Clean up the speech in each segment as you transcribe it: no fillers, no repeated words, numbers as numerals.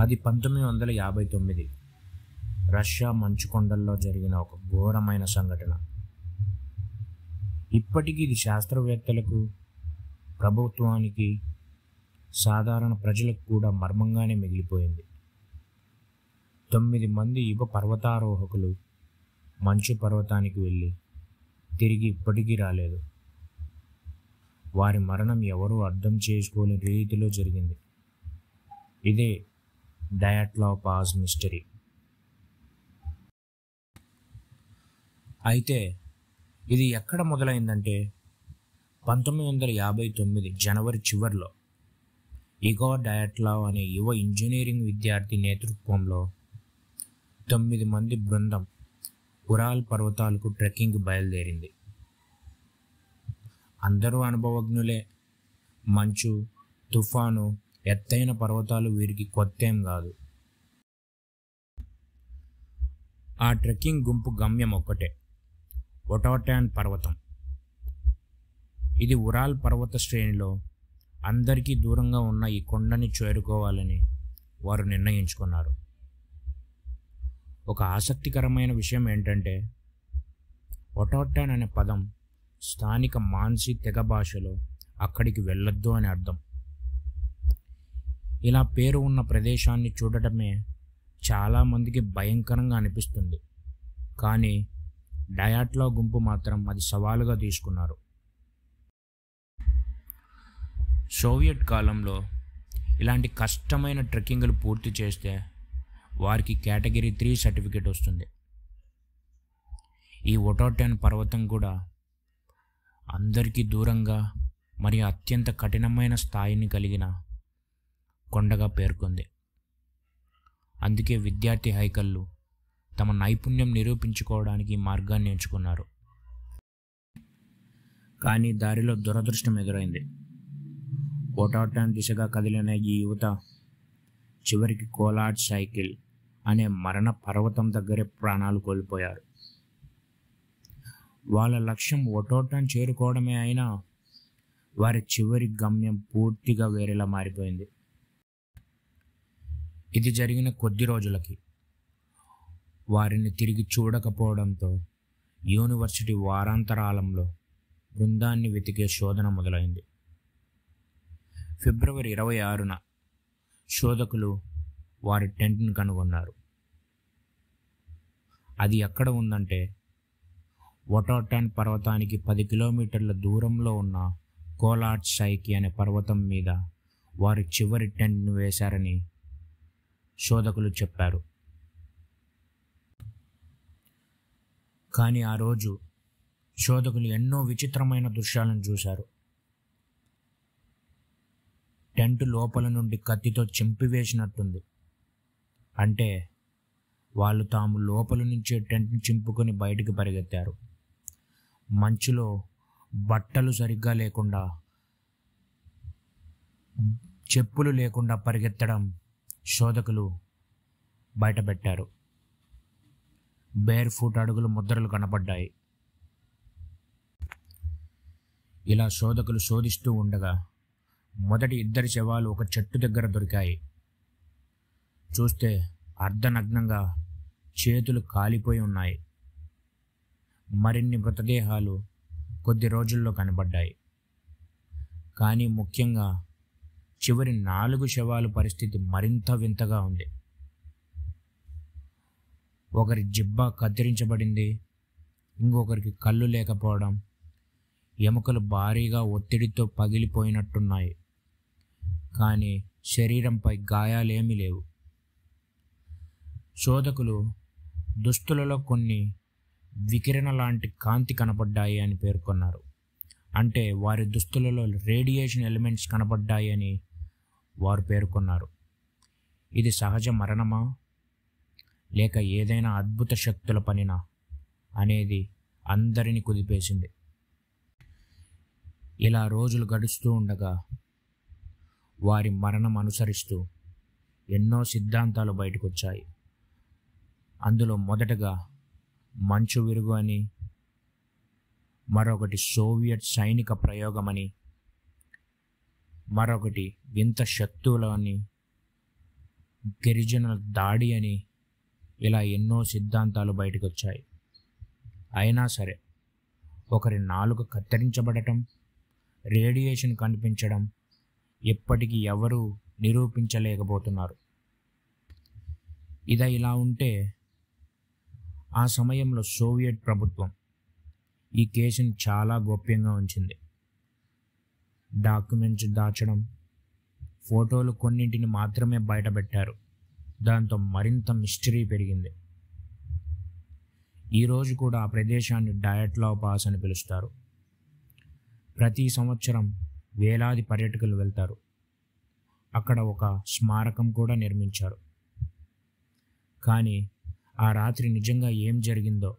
అది 1959 రష్యా మంచుకొండల్లో జరిగిన ఒక ఘోరమైన సంఘటన. ఇప్పటికీ ఇది శాస్త్రవేత్తలకు, ప్రభుత్వానికి, సాధారణ ప్రజలకు కూడా మర్మంగానే మిగిలిపోయింది. 9 మంది యువ పర్వతారోహకులు మంచు పర్వతానికి వెళ్ళి తిరిగి ఇప్పటికీ రాలేదు. వారి మరణం ఎవరూ అర్థం చేసుకోలేని రీతిలో జరిగింది. ఇదే డయాట్లావ్ పాస్ మిస్టరీ. అయితే ఇది ఎక్కడ మొదలైందంటే 1959 జనవరి చివరిలో ఇగోర్ డయాట్లావ్ అనే యువ ఇంజనీరింగ్ విద్యార్థి నేతృత్వంలో 9 మంది బృందం ఉరాల్ పర్వతాలకు ట్రెక్కింగ్ బయలుదేరింది. అందరూ అనుభవజ్ఞులే. మంచు, తుఫాను, ఎత్తైన పర్వతాలు వీరికి కొత్తేం కాదు. ఆ ట్రెక్కింగ్ గుంపు గమ్యం ఒక్కటే, ఒటాటాన్ పర్వతం. ఇది ఉరాల్ పర్వత శ్రేణిలో అందరికీ దూరంగా ఉన్న ఈ కొండని చేరుకోవాలని వారు నిర్ణయించుకున్నారు. ఒక ఆసక్తికరమైన విషయం ఏంటంటే ఒటాటాన్ అనే పదం స్థానిక మాన్సీ తెగ భాషలో అక్కడికి వెళ్ళొద్దు అని అర్థం. ఇలా పేరు ఉన్న ప్రదేశాన్ని చూడటమే చాలామందికి భయంకరంగా అనిపిస్తుంది. కానీ డయాట్లావ్ గుంపు మాత్రం అది సవాలుగా తీసుకున్నారు. సోవియట్ కాలంలో ఇలాంటి కష్టమైన ట్రెక్కింగ్లు పూర్తి చేస్తే వారికి కేటగిరీ 3 సర్టిఫికేట్ వస్తుంది. ఈ ఒటాటాన్ పర్వతం కూడా అందరికీ దూరంగా మరియు అత్యంత కఠినమైన స్థాయిని కలిగిన కొండగా పేర్కొంది. అందుకే విద్యార్థి హైకర్లు తమ నైపుణ్యం నిరూపించుకోవడానికి ఈ మార్గాన్ని ఎంచుకున్నారు. కానీ దారిలో దురదృష్టం ఎదురైంది. ఒటాటాన్ దిశగా కదిలిన ఈ యువత చివరికి కోలాట్ సైకిల్ అనే మరణ పర్వతం దగ్గరే ప్రాణాలు కోల్పోయారు. వాళ్ళ లక్ష్యం ఒటాటాన్ చేరుకోవడమే అయినా వారి చివరి గమ్యం పూర్తిగా వేరేలా మారిపోయింది. ఇది జరిగిన కొద్ది రోజులకి వారిని తిరిగి చూడకపోవడంతో యూనివర్సిటీ వారాంతరాలంలో బృందాన్ని వెతికే శోధన మొదలైంది. ఫిబ్రవరి 26న శోధకులు వారి టెంట్ను కనుగొన్నారు. అది ఎక్కడ ఉందంటే ఒటాటాన్ పర్వతానికి 10 కిలోమీటర్ల దూరంలో ఉన్న కోలాట్ సైకి అనే పర్వతం మీద వారి చివరి టెంట్ను వేశారని శోధకులు చెప్పారు. కానీ ఆ రోజు శోధకులు ఎన్నో విచిత్రమైన దృశ్యాలను చూశారు. టెంట్ లోపల నుండి కత్తితో చింపివేసినట్టుంది. అంటే వాళ్ళు తాము లోపల నుంచే టెంట్ని చింపుకొని బయటికి పరిగెత్తారు. మంచులో బట్టలు సరిగ్గా లేకుండా, చెప్పులు లేకుండా పరిగెత్తడం శోధకులు బయటపెట్టారు. బేర్ ఫుట్ అడుగులు ముద్రలు కనపడ్డాయి. ఇలా శోధకులు శోధిస్తూ ఉండగా మొదటి 2 శవాలు ఒక చెట్టు దగ్గర దొరికాయి. చూస్తే అర్ధనగ్నంగా చేతులు కాలిపోయి ఉన్నాయి. మరిన్ని మృతదేహాలు కొద్ది రోజుల్లో కనబడ్డాయి. కానీ ముఖ్యంగా చివరి 4 శవాల పరిస్థితి మరింత వింతగా ఉంది. ఒకరి జిబ్బా కత్తిరించబడింది, ఇంకొకరికి కళ్ళు లేకపోవడం, ఎముకలు భారీగా ఒత్తిడితో పగిలిపోయినట్టున్నాయి. కానీ శరీరంపై గాయాలేమీ లేవు. శోధకులు దుస్తులలో కొన్ని వికిరణ లాంటి కాంతి కనపడ్డాయి అని పేర్కొన్నారు. అంటే వారి దుస్తులలో రేడియేషన్ ఎలిమెంట్స్ కనపడ్డాయి అని వారు పేర్కొన్నారు. ఇది సహజ మరణమా లేక ఏదైనా అద్భుత శక్తుల పనినా అనేది అందరినీ కుదిపేసింది. ఇలా రోజులు గడుస్తూ ఉండగా వారి మరణం అనుసరిస్తూ ఎన్నో సిద్ధాంతాలు బయటకొచ్చాయి. అందులో మొదటగా మంచు విరుగు అని, మరొకటి సోవియట్ సైనిక ప్రయోగమని, మరొకటి వింత శక్తులు అని, గిరిజనుల దాడి అని ఇలా ఎన్నో సిద్ధాంతాలు బయటకు వచ్చాయి. అయినా సరే ఒకరి నాలుక కత్తిరించబడటం, రేడియేషన్ కనిపించడం ఎప్పటికీ ఎవరూ నిరూపించలేకపోతున్నారు. ఇది ఇలా ఉంటే ఆ సమయంలో సోవియట్ ప్రభుత్వం ఈ కేసును చాలా గోప్యంగా ఉంచింది. డాక్యుమెంట్స్ దాచడం, ఫోటోలు కొన్నింటిని మాత్రమే బయటపెట్టారు. దాంతో మరింత మిస్టరీ పెరిగింది. ఈరోజు కూడా ఆ ప్రదేశాన్ని డయాట్లావ్ పాస్ అని పిలుస్తారు. ప్రతి సంవత్సరం వేలాది పర్యాటకులు వెళ్తారు. అక్కడ ఒక స్మారకం కూడా నిర్మించారు. కానీ ఆ రాత్రి నిజంగా ఏం జరిగిందో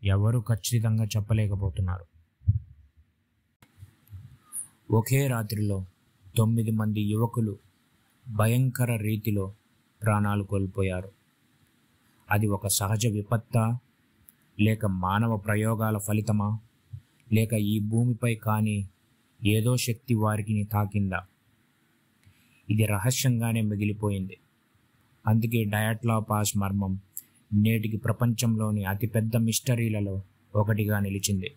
ఎవరూ ఖచ్చితంగా చెప్పలేకపోతున్నారు. ఒకే రాత్రిలో 9 మంది యువకులు భయంకర రీతిలో ప్రాణాలు కోల్పోయారు. అది ఒక సహజ విపత్తా, లేక మానవ ప్రయోగాల ఫలితమా, లేక ఈ భూమిపై కానీ ఏదో శక్తి వారికి తాకిందా? ఇది రహస్యంగానే మిగిలిపోయింది. అందుకే డయాట్లావ్ పాస్ మర్మం నేటికి ప్రపంచంలోని అతిపెద్ద మిస్టరీలలో ఒకటిగా నిలిచింది.